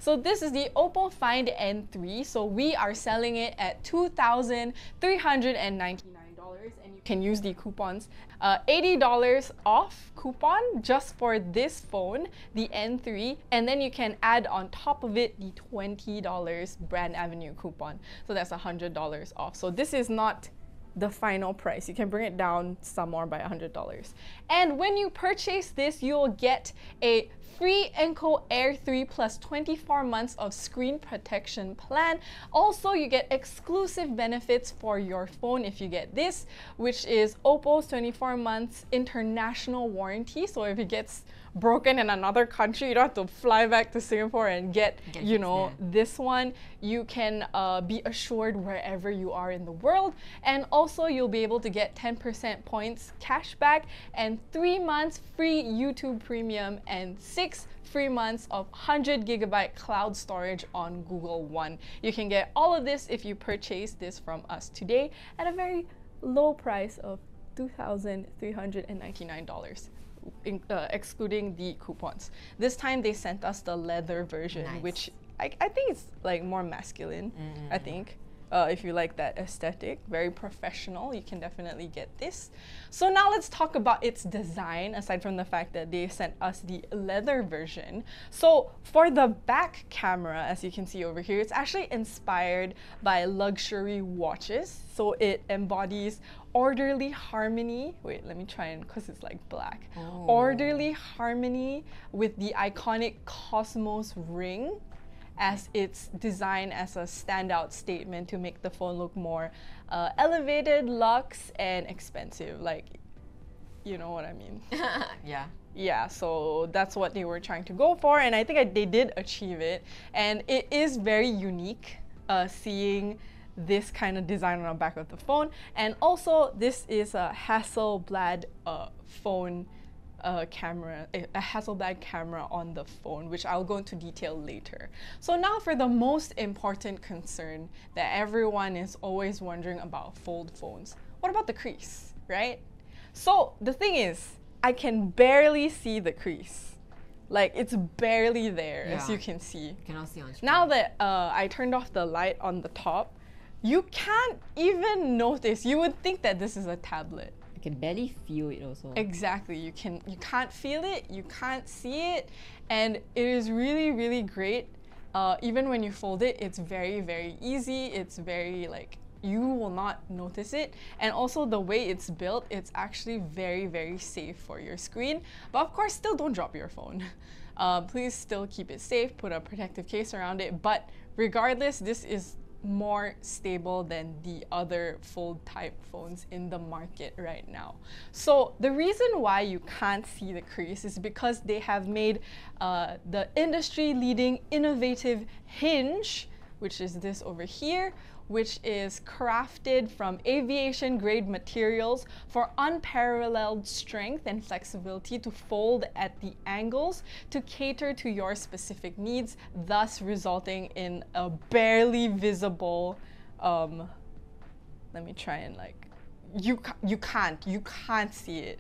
So this is the Oppo Find N3. So we are selling it at $2,399, and you can use the coupons. $80 off coupon just for this phone, the N3, and then you can add on top of it the $20 Brand Avenue coupon. So that's $100 off. So this is not the final price. You can bring it down some more by $100. And when you purchase this, you'll get a free Enco Air 3 plus 24 months of screen protection plan. Also, you get exclusive benefits for your phone if you get this, which is Oppo's 24 months international warranty. So if it gets broken in another country, you don't have to fly back to Singapore and get you know, this one. You can be assured wherever you are in the world. And also, you'll be able to get 10% points cash back and 3 months free YouTube Premium and 6 free months of 100GB cloud storage on Google One. You can get all of this if you purchase this from us today at a very low price of $2,399. Excluding the coupons. This time they sent us the leather version, which I think it's like more masculine. I think if you like that aesthetic, very professional, you can definitely get this. So now let's talk about its design, aside from the fact that they sent us the leather version. So for the back camera, as you can see over here, it's actually inspired by luxury watches. So it embodies orderly harmony. Wait, let me try and, because it's like black. Orderly harmony with the iconic Cosmos ring, as it's designed as a standout statement to make the phone look more elevated, luxe, and expensive. Like, you know what I mean? Yeah, so that's what they were trying to go for, and I think they did achieve it. And it is very unique seeing this kind of design on the back of the phone. And also, this is a Hasselblad phone camera, a Hasselblad camera on the phone, which I'll go into detail later. So now for the most important concern that everyone is always wondering about fold phones. What about the crease, right? So the thing is, I can barely see the crease. Like, it's barely there, as you can see. You cannot see on screen. Now that I turned off the light on the top, you can't even notice. You would think that this is a tablet. You can barely feel it also. Exactly. You can't feel it, you can't see it, and it is really, really great. Even when you fold it, it's very, very easy. It's very, like, you will not notice it. And also the way it's built, it's actually very, very safe for your screen. But of course, still don't drop your phone. Please still keep it safe, put a protective case around it. But regardless, this is more stable than the other fold type phones in the market right now. So the reason why you can't see the crease is because they have made the industry leading innovative hinge, which is this over here, which is crafted from aviation grade materials for unparalleled strength and flexibility to fold at the angles to cater to your specific needs, thus resulting in a barely visible, let me try and like, you can't see it.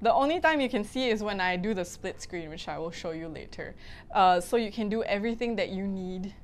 The only time you can see is when I do the split screen, which I will show you later. So you can do everything that you need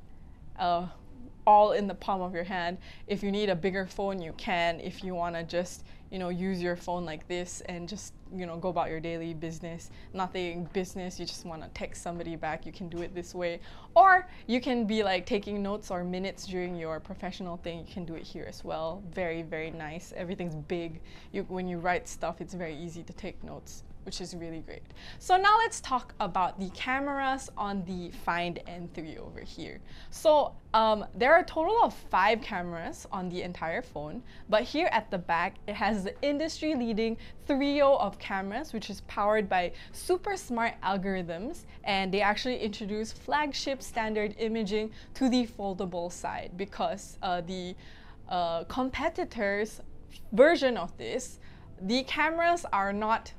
all in the palm of your hand. If you need a bigger phone, you can. If you want to just, you know, use your phone like this and just, you know, go about your daily business, nothing business, you just want to text somebody back, you can do it this way. Or you can be like taking notes or minutes during your professional thing, you can do it here as well. Very, very nice. Everything's big. When you write stuff, it's very easy to take notes, which is really great. So now let's talk about the cameras on the Find N3 over here. So there are a total of 5 cameras on the entire phone, but here at the back, it has the industry-leading trio of cameras, which is powered by super smart algorithms, and they actually introduce flagship standard imaging to the foldable side, because the competitors' version of this, the cameras are not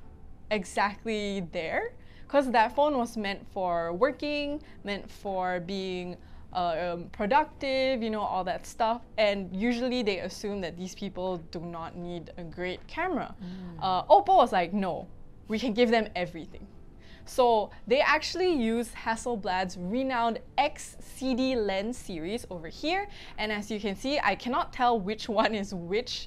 exactly there, because that phone was meant for working, meant for being productive, you know, all that stuff. And usually they assume that these people do not need a great camera. Oppo was like, no, we can give them everything. So they actually use Hasselblad's renowned XCD lens series over here. And as you can see, I cannot tell which one is which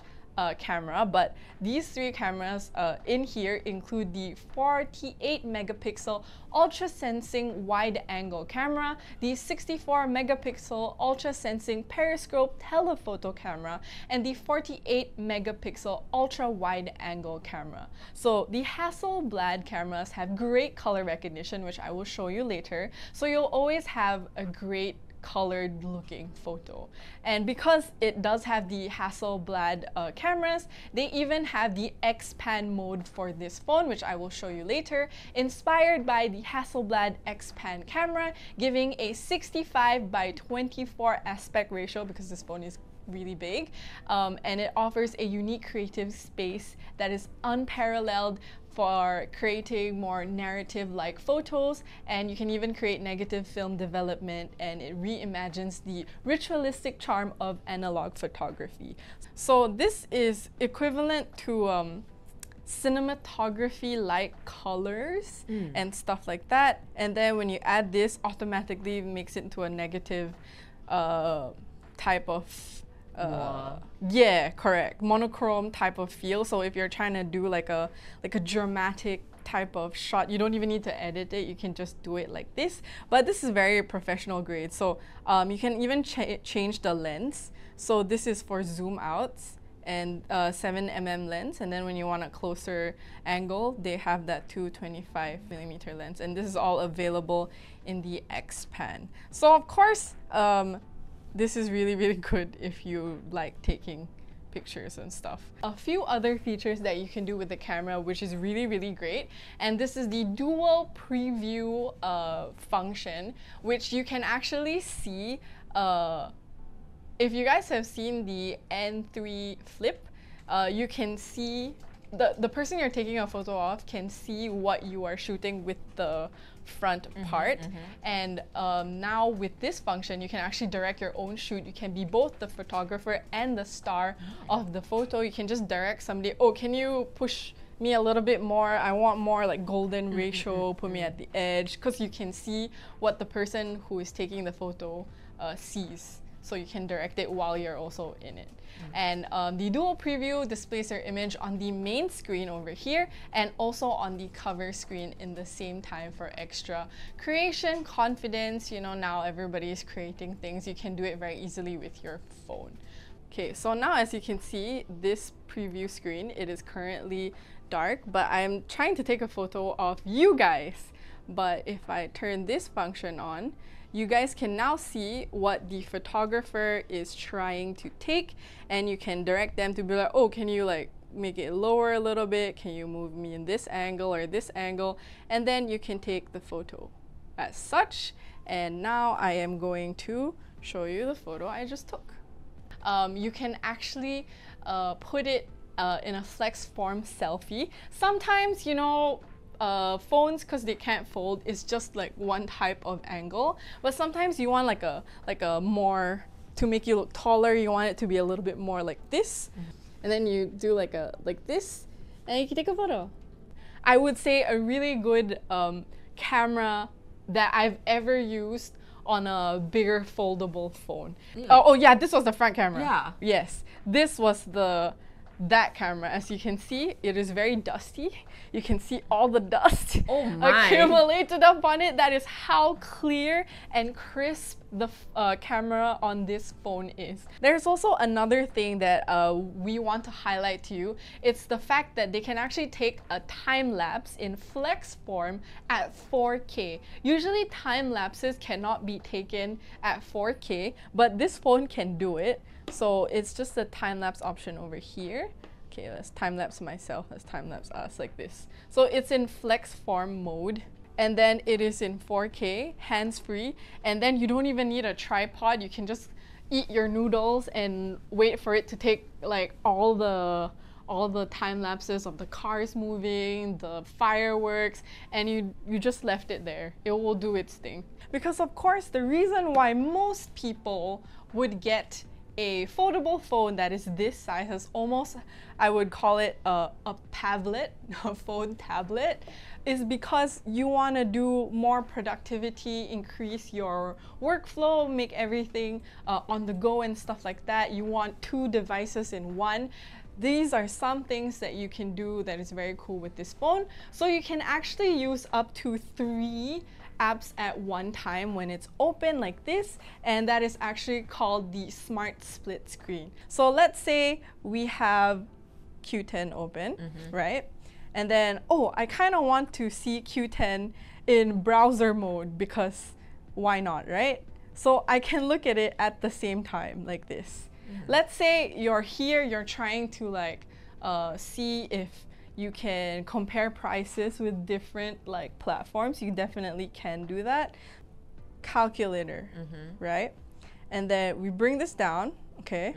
camera, but these three cameras in here include the 48 megapixel ultra sensing wide angle camera, the 64 megapixel ultra sensing periscope telephoto camera, and the 48 megapixel ultra wide angle camera. So the Hasselblad cameras have great color recognition, which I will show you later. So you'll always have a great colored looking photo. And because it does have the Hasselblad cameras, they even have the X-Pan mode for this phone, which I will show you later, inspired by the Hasselblad X-Pan camera, giving a 65 by 24 aspect ratio because this phone is really big, and it offers a unique creative space that is unparalleled for creating more narrative-like photos, and you can even create negative film development, and it reimagines the ritualistic charm of analog photography. So this is equivalent to cinematography-like colors and stuff like that, and then when you add this, automatically makes it into a negative type of yeah, correct, monochrome type of feel. So if you're trying to do like a dramatic type of shot, you don't even need to edit it, you can just do it like this. But this is very professional grade, so you can even change the lens. So this is for zoom outs and 7mm lens, and then when you want a closer angle, they have that 225mm lens, and this is all available in the X-Pan. So of course, this is really, really good if you like taking pictures and stuff. A few other features that you can do with the camera, which is really, really great, and this is the dual preview function, which you can actually see. If you guys have seen the N3 Flip, you can see the person you're taking a photo of can see what you are shooting with the front part. And now with this function, you can actually direct your own shoot. You can be both the photographer and the star of the photo. You can just direct somebody, oh, can you push me a little bit more? I want more like golden ratio, put me at the edge, because you can see what the person who is taking the photo sees. So you can direct it while you're also in it. And the dual preview displays your image on the main screen over here and also on the cover screen in the same time for extra creation, confidence. You know, now everybody's creating things. You can do it very easily with your phone. Okay, so now as you can see, this preview screen, it is currently dark, but I'm trying to take a photo of you guys. But if I turn this function on, you guys can now see what the photographer is trying to take, and you can direct them to be like, oh, can you like make it lower a little bit? Can you move me in this angle or this angle? And then you can take the photo as such. And now I am going to show you the photo I just took. You can actually put it in a flex form selfie. Sometimes, you know, phones, because they can't fold, is just like one type of angle, but sometimes you want like a more, to make you look taller, you want it to be a little bit more like this, and then you do like this, and you can take a photo. I would say a really good camera that I've ever used on a bigger foldable phone. Oh yeah, this was the front camera. Yeah. Yes, this was that camera. As you can see, it is very dusty. You can see all the dust accumulated upon it. That is how clear and crisp the camera on this phone is. There's also another thing that we want to highlight to you. It's the fact that they can actually take a time lapse in flex form at 4K. Usually time lapses cannot be taken at 4K, but this phone can do it. So it's just the time-lapse option over here. Okay, let's time-lapse myself, let's time-lapse us like this. So it's in flex form mode, and then it is in 4K, hands-free, and then you don't even need a tripod. You can just eat your noodles and wait for it to take like all the time lapses of the cars moving, the fireworks, and you just left it there. It will do its thing. Because of course, the reason why most people would get a foldable phone that is this size, is almost, I would call it a pavlet, a phone tablet, is because you want to do more productivity, increase your workflow, make everything on the go and stuff like that. You want 2 devices in one. These are some things that you can do that is very cool with this phone. So you can actually use up to 3 apps at one time when it's open like this, and that is actually called the Smart Split Screen. So let's say we have Qoo10 open, right? And then, oh, I kind of want to see Qoo10 in browser mode because why not, right? So I can look at it at the same time like this. Let's say you're here, you're trying to like see if you can compare prices with different like platforms. You definitely can do that. Calculator, right? And then we bring this down, okay?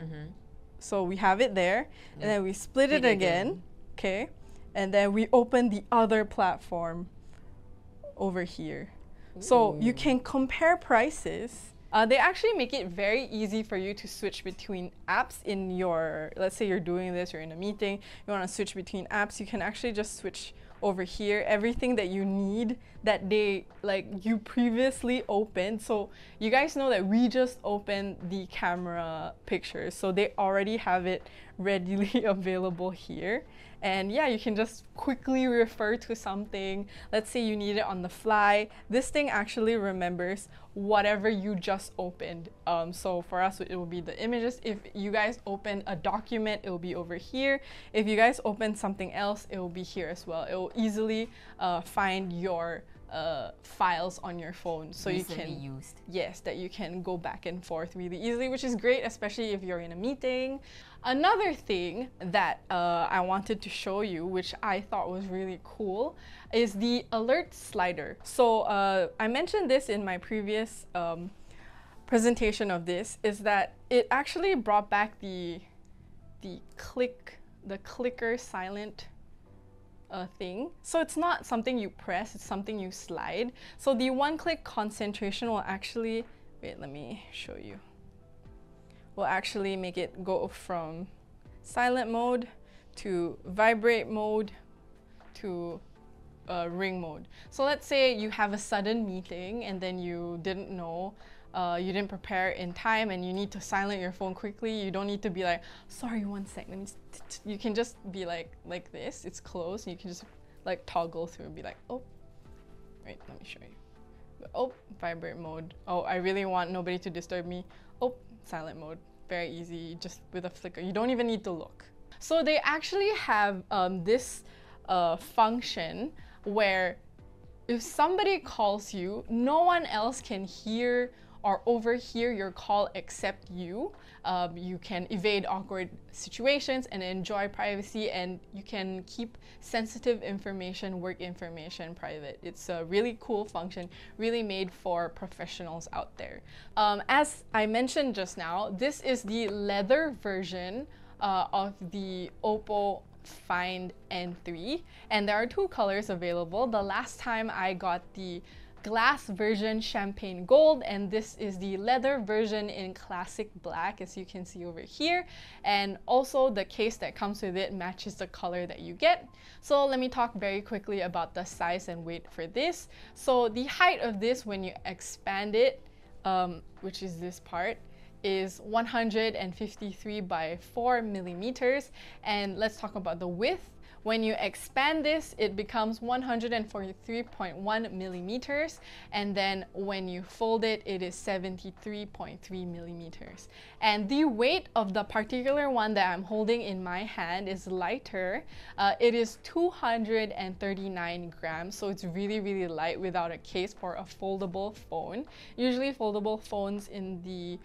So we have it there, and then we split it again, okay? And then we open the other platform over here. So you can compare prices. They actually make it very easy for you to switch between apps in your, let's say you're doing this, you're in a meeting, you want to switch between apps, you can actually just switch over here, everything that you need that you previously opened. So you guys know that we just opened the camera pictures, so they already have it readily available here. And yeah, you can just quickly refer to something. Let's say you need it on the fly. This thing actually remembers whatever you just opened. So for us, it will be the images. If you guys open a document, it will be over here. If you guys open something else, it will be here as well. It will easily find your files on your phone, so you can used. Yes, that you can go back and forth really easily, which is great, especially if you're in a meeting. Another thing that I wanted to show you, which I thought was really cool, is the alert slider. So I mentioned this in my previous presentation of this, is that it actually brought back the clicker silent thing. So it's not something you press, it's something you slide. So the one-click concentration will actually, wait, let me show you. Will actually make it go from silent mode to vibrate mode to ring mode. So let's say you have a sudden meeting and then you didn't know, you didn't prepare in time, and you need to silent your phone quickly. You don't need to be like, sorry, 1 sec, let me you can just be like this, it's closed, and you can just like toggle through and be like, oh, wait, let me show you. Oh, vibrate mode. Oh, I really want nobody to disturb me. Oh, silent mode. Very easy, just with a flicker. You don't even need to look. So they actually have this function where if somebody calls you, no one else can hear or overhear your call except you. You can evade awkward situations and enjoy privacy, and you can keep sensitive information, work information private. It's a really cool function, really made for professionals out there. As I mentioned just now, this is the leather version of the Oppo Find N3, and there are 2 colors available. The last time I got the glass version champagne gold, and this is the leather version in classic black, as you can see over here. And also the case that comes with it matches the color that you get. So let me talk very quickly about the size and weight for this. So the height of this, when you expand it, which is this part, is 153 by 4 millimeters. And let's talk about the width. When you expand this, it becomes 143.1 millimeters, and then when you fold it, it is 73.3 millimeters. And the weight of the particular one that I'm holding in my hand is lighter. It is 239 grams, so it's really, really light without a case for a foldable phone. Usually foldable phones in the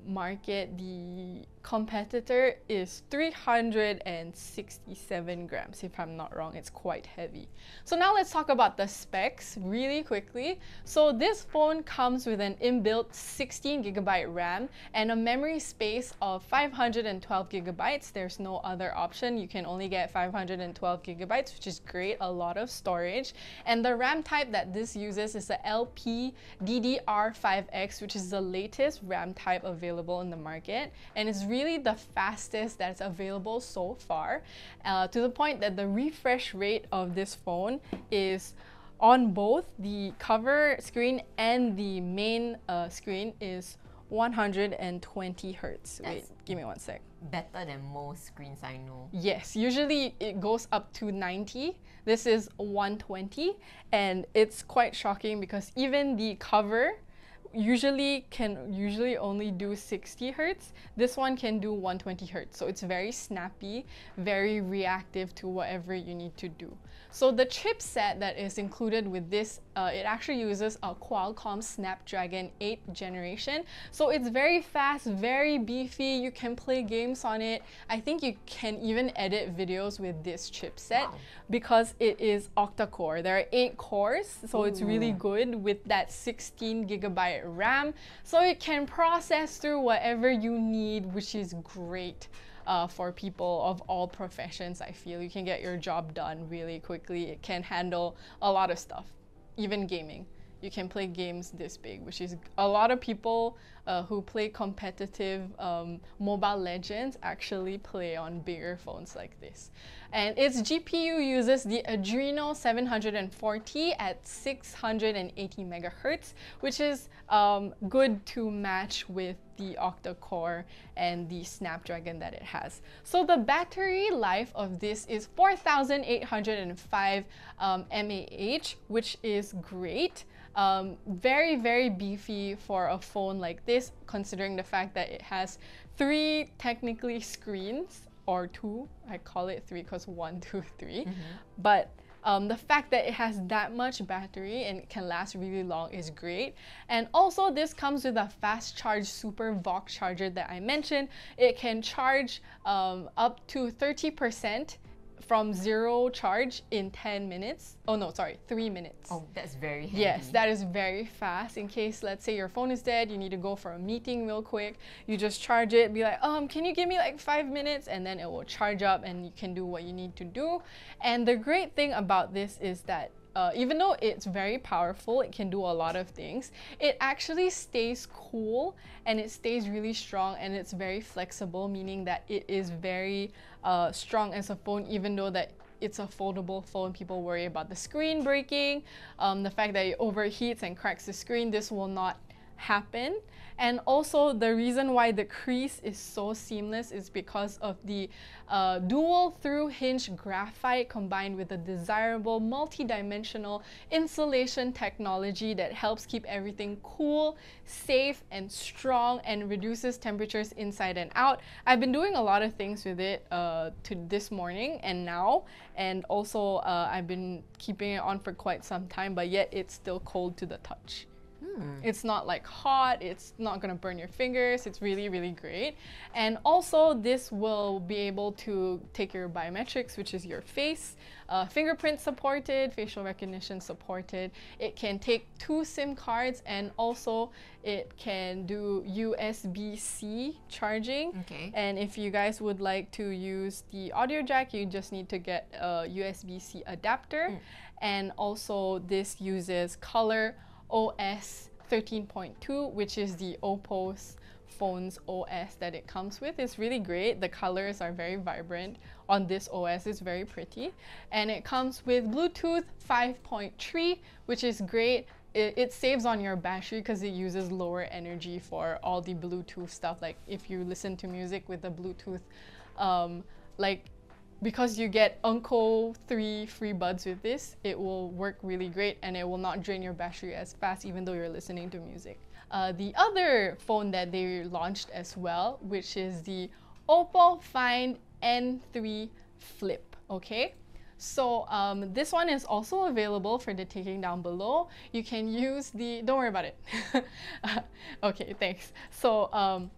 market, the competitor is 367 grams, if I'm not wrong. It's quite heavy. So now let's talk about the specs really quickly. So this phone comes with an inbuilt 16GB RAM and a memory space of 512 gigabytes. There's no other option. You can only get 512 gigabytes, which is great, a lot of storage. And the RAM type that this uses is the LPDDR5X, which is the latest RAM type available in the market. And it's really the fastest that's available so far, to the point that the refresh rate of this phone is on both the cover screen and the main screen is 120 hertz. Wait, give me one sec. Better than most screens I know. Yes, usually it goes up to 90. This is 120, and it's quite shocking because even the cover can only do 60 hertz. This one can do 120 hertz. So it's very snappy, very reactive to whatever you need to do. So the chipset that is included with this, it actually uses a Qualcomm Snapdragon 8th generation. So it's very fast, very beefy. You can play games on it. I think you can even edit videos with this chipset. Wow. Because it is octa-core. There are 8 cores, so it's really good with that 16GB RAM. So it can process through whatever you need, which is great. For people of all professions, I feel. You can get your job done really quickly. It can handle a lot of stuff, even gaming. You can play games this big, which is a lot of people who play competitive Mobile Legends actually play on bigger phones like this. And its GPU uses the Adreno 740 at 680 megahertz, which is good to match with the octa-core and the Snapdragon that it has. So the battery life of this is 4,805 mAh, which is great. Very, very beefy for a phone like this, considering the fact that it has 3 technically screens, or 2. I call it 3 because 1, 2, 3. But the fact that it has that much battery and can last really long is great. And also this comes with a fast charge super VOOC charger that I mentioned. It can charge up to 30% from 0 charge in 10 minutes. Oh no, sorry, 3 minutes. Oh, that's very handy. Yes, that is very fast. In case, let's say your phone is dead, you need to go for a meeting real quick, you just charge it, be like, can you give me like 5 minutes? And then it will charge up and you can do what you need to do. And the great thing about this is that even though it's very powerful, it can do a lot of things, it actually stays cool and it stays really strong, and it's very flexible, meaning that it is very strong as a phone, even though that it's a foldable phone. People worry about the screen breaking, the fact that it overheats and cracks the screen. This will not happen. And also the reason why the crease is so seamless is because of the dual through hinge graphite combined with a desirable multi-dimensional insulation technology that helps keep everything cool, safe, and strong, and reduces temperatures inside and out. I've been doing a lot of things with it to this morning and now, and also I've been keeping it on for quite some time, but yet it's still cold to the touch. It's not like hot, it's not gonna burn your fingers. It's really, really great. And also this will be able to take your biometrics, which is your face, fingerprint supported, facial recognition supported. It can take 2 SIM cards, and also it can do USB-C charging. Okay. And if you guys would like to use the audio jack, you just need to get a USB-C adapter. And also this uses Color OS 13.2, which is the Oppo's phone's OS that it comes with. It's really great. The colors are very vibrant on this OS. It's very pretty. And it comes with Bluetooth 5.3, which is great. It saves on your battery because it uses lower energy for all the Bluetooth stuff. Like if you listen to music with the Bluetooth, because you get Uncle 3 free buds with this, it will work really great and it will not drain your battery as fast even though you're listening to music. The other phone that they launched as well, which is the Oppo Find N3 Flip, okay? So this one is also available for the taking down below. You can use the, don't worry about it. Okay, thanks. So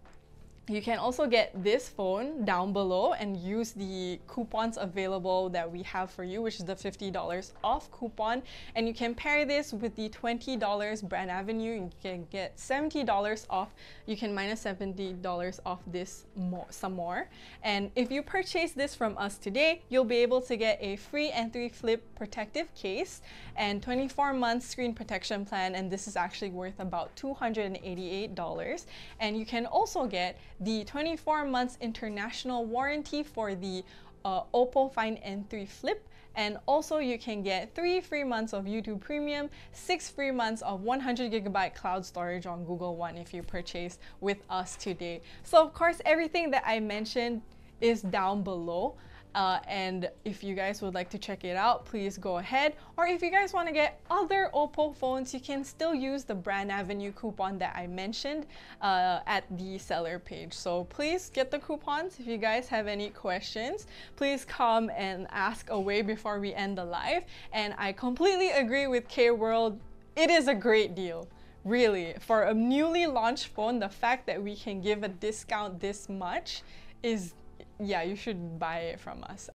You can also get this phone down below and use the coupons available that we have for you, which is the $50 off coupon. And you can pair this with the $20 Brand Avenue. You can get $70 off. You can minus $70 off this some more. And if you purchase this from us today, you'll be able to get a free N3 Flip protective case and 24-month screen protection plan. And this is actually worth about $288. And you can also get the 24 months international warranty for the Oppo Find N3 Flip, and also you can get 3 free months of YouTube Premium, 6 free months of 100GB cloud storage on Google One if you purchase with us today. So of course, everything that I mentioned is down below. And if you guys would like to check it out, please go ahead. Or if you guys want to get other Oppo phones, you can still use the Brand Avenue coupon that I mentioned at the seller page. So please get the coupons. If you guys have any questions, please come and ask away before we end the live. And I completely agree with K-World. It is a great deal. Really, for a newly launched phone, the fact that we can give a discount this much is, yeah, you should buy it from us.